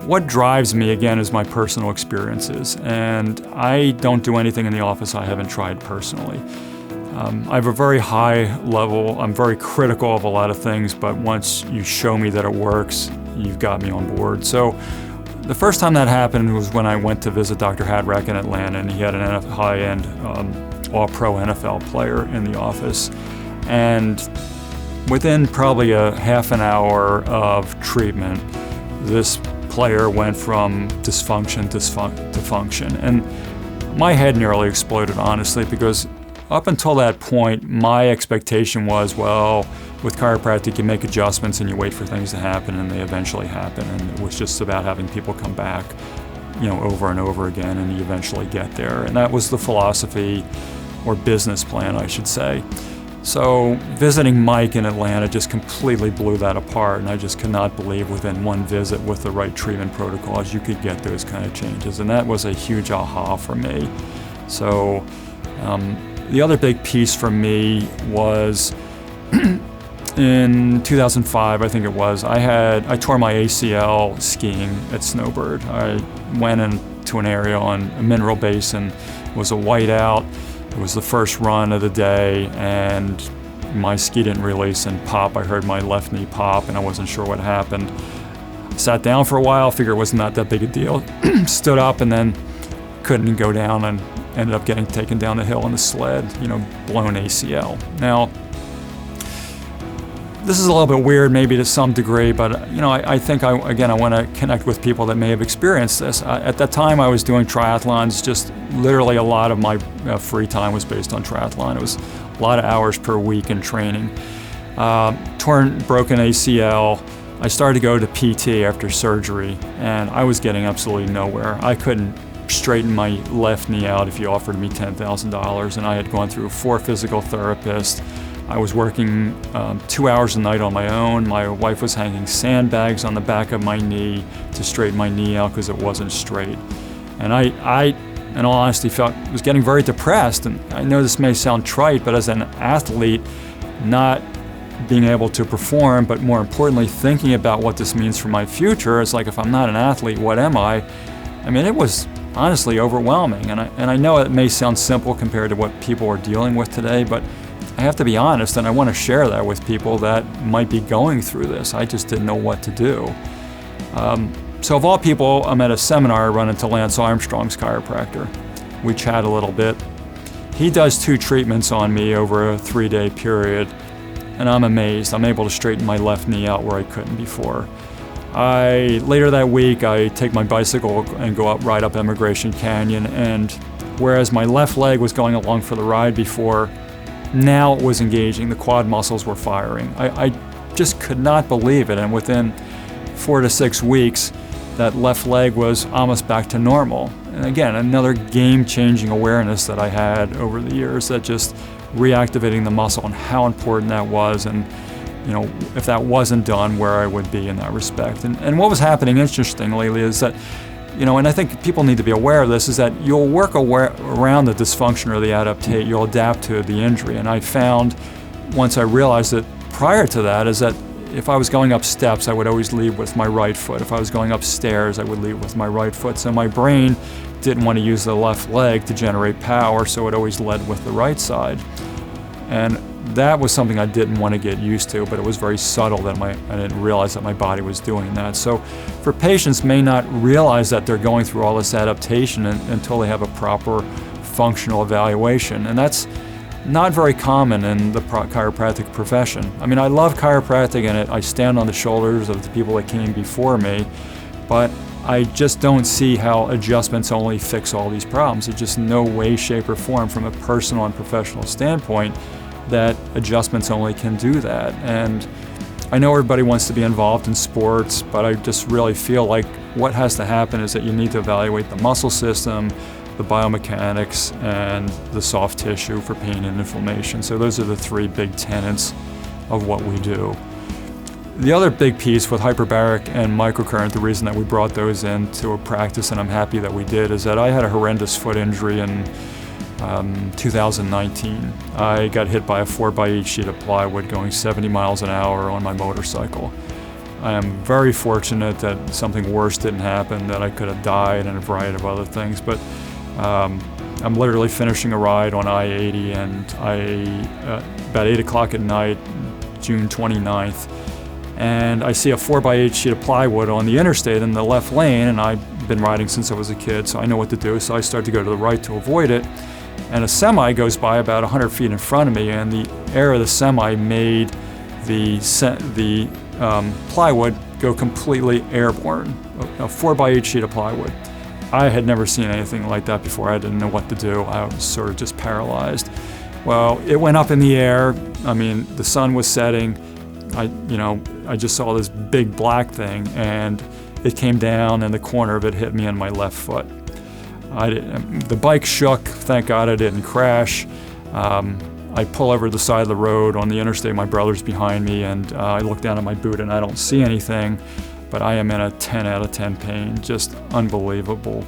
what drives me, again, is my personal experiences. And I don't do anything in the office I haven't tried personally. I have a very high level. I'm very critical of a lot of things, but once you show me that it works, you've got me on board. So the first time that happened was when I went to visit Dr. Hatrak in Atlanta, and he had a high-end all-pro NFL player in the office. And within probably a half an hour of treatment, this player went from dysfunction to function. And my head nearly exploded, honestly, because up until that point, my expectation was, well, with chiropractic, you make adjustments and you wait for things to happen, and they eventually happen. And it was just about having people come back, over and over again, and you eventually get there. And that was the philosophy, or business plan, I should say. So visiting Mike in Atlanta just completely blew that apart, and I just could not believe within one visit with the right treatment protocols you could get those kind of changes. And that was a huge aha for me. So the other big piece for me was in 2005, I think it was, I tore my ACL skiing at Snowbird. I went into an area on a mineral basin. It was a whiteout. It was the first run of the day, and my ski didn't release and pop. I heard my left knee pop, and I wasn't sure what happened. Sat down for a while, figured it was not that big a deal. Stood up, and then couldn't go down, and ended up getting taken down the hill in the sled, blown ACL. Now, this is a little bit weird maybe to some degree, but I think I want to connect with people that may have experienced this. At that time I was doing triathlons. Just literally a lot of my free time was based on triathlon. It was a lot of hours per week in training. Broken ACL. I started to go to PT after surgery, and I was getting absolutely nowhere. I couldn't straighten my left knee out if you offered me $10,000, and I had gone through 4 physical therapists. I was working 2 hours a night on my own. My wife was hanging sandbags on the back of my knee to straighten my knee out because it wasn't straight. And I, in all honesty, was getting very depressed. And I know this may sound trite, but as an athlete, not being able to perform, but more importantly, thinking about what this means for my future, it's like, if I'm not an athlete, what am I? I mean, it was honestly overwhelming. And I know it may sound simple compared to what people are dealing with today, but I have to be honest, and I want to share that with people that might be going through this. I just didn't know what to do. So of all people, I'm at a seminar. I run into Lance Armstrong's chiropractor. We chat a little bit. He does 2 treatments on me over a 3-day period, and I'm amazed. I'm able to straighten my left knee out where I couldn't before. Later that week, I take my bicycle and go ride up Emigration Canyon, and whereas my left leg was going along for the ride before, now it was engaging. The quad muscles were firing. I just could not believe it. And within 4 to 6 weeks, that left leg was almost back to normal. And again, another game-changing awareness that I had over the years, that just reactivating the muscle and how important that was. And if that wasn't done, where I would be in that respect. And what was happening, interestingly, is that and I think people need to be aware of this, is that you'll work around the dysfunction or the adaptate, you'll adapt to the injury. And I found, once I realized it prior to that, is that if I was going up steps, I would always lead with my right foot. If I was going upstairs, I would lead with my right foot. So my brain didn't want to use the left leg to generate power, so it always led with the right side. And that was something I didn't want to get used to, but it was very subtle that I didn't realize that my body was doing that. So for patients may not realize that they're going through all this adaptation until they have a proper functional evaluation. And that's not very common in the chiropractic profession. I mean, I love chiropractic, and I stand on the shoulders of the people that came before me, but I just don't see how adjustments only fix all these problems. There's just no way, shape, or form from a personal and professional standpoint that adjustments only can do that. And I know everybody wants to be involved in sports, but I just really feel like what has to happen is that you need to evaluate the muscle system, the biomechanics, and the soft tissue for pain and inflammation. So those are the 3 big tenets of what we do. The other big piece with hyperbaric and microcurrent, the reason that we brought those into a practice, and I'm happy that we did, is that I had a horrendous foot injury in 2019. I got hit by a 4x8 sheet of plywood going 70 miles an hour on my motorcycle. I am very fortunate that something worse didn't happen, that I could have died and a variety of other things. But I'm literally finishing a ride on I-80, and about 8 o'clock at night, June 29th, and I see a 4x8 sheet of plywood on the interstate in the left lane, and I've been riding since I was a kid, so I know what to do. So I start to go to the right to avoid it, and a semi goes by about 100 feet in front of me, and the air of the semi made the plywood go completely airborne, a 4x8 sheet of plywood. I had never seen anything like that before. I didn't know what to do. I was sort of just paralyzed. Well, it went up in the air. I mean, the sun was setting. I just saw this big black thing, and it came down, and the corner of it hit me on my left foot. The bike shook. Thank God I didn't crash. I pull over the side of the road on the interstate. My brother's behind me, and I look down at my boot, and I don't see anything, but I am in a 10 out of 10 pain. Just unbelievable,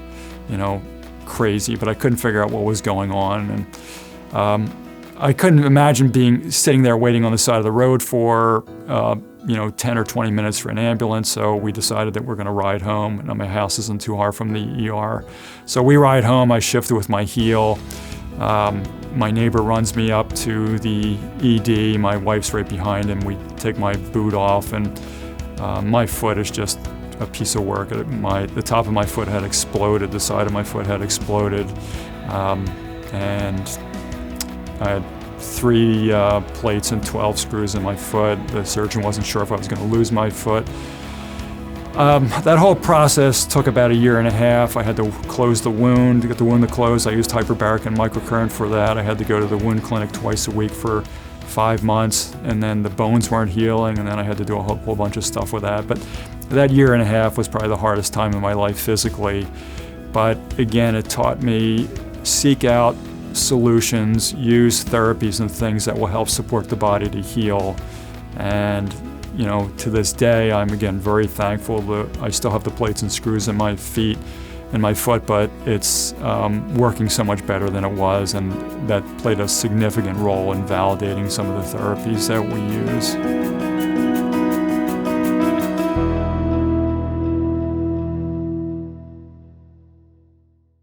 crazy. But I couldn't figure out what was going on, and I couldn't imagine sitting there waiting on the side of the road for 10 or 20 minutes for an ambulance. So we decided that we're going to ride home. And my house isn't too far from the ER. So we ride home. I shifted with my heel. My neighbor runs me up to the ED. My wife's right behind him. We take my boot off, and my foot is just a piece of work. The top of my foot had exploded. The side of my foot had exploded. And I had 3 plates and 12 screws in my foot. The surgeon wasn't sure if I was going to lose my foot. That whole process took about 1.5 years. I had to close the wound. To get the wound to close, I used hyperbaric and microcurrent for that. I had to go to the wound clinic twice a week for 5 months, and then the bones weren't healing, and then I had to do a whole bunch of stuff with that. But that 1.5 years was probably the hardest time in my life physically. But again, it taught me seek out solutions, use therapies and things that will help support the body to heal. And to this day, I'm again very thankful that I still have the plates and screws in my feet and my foot, but it's working so much better than it was, and that played a significant role in validating some of the therapies that we use.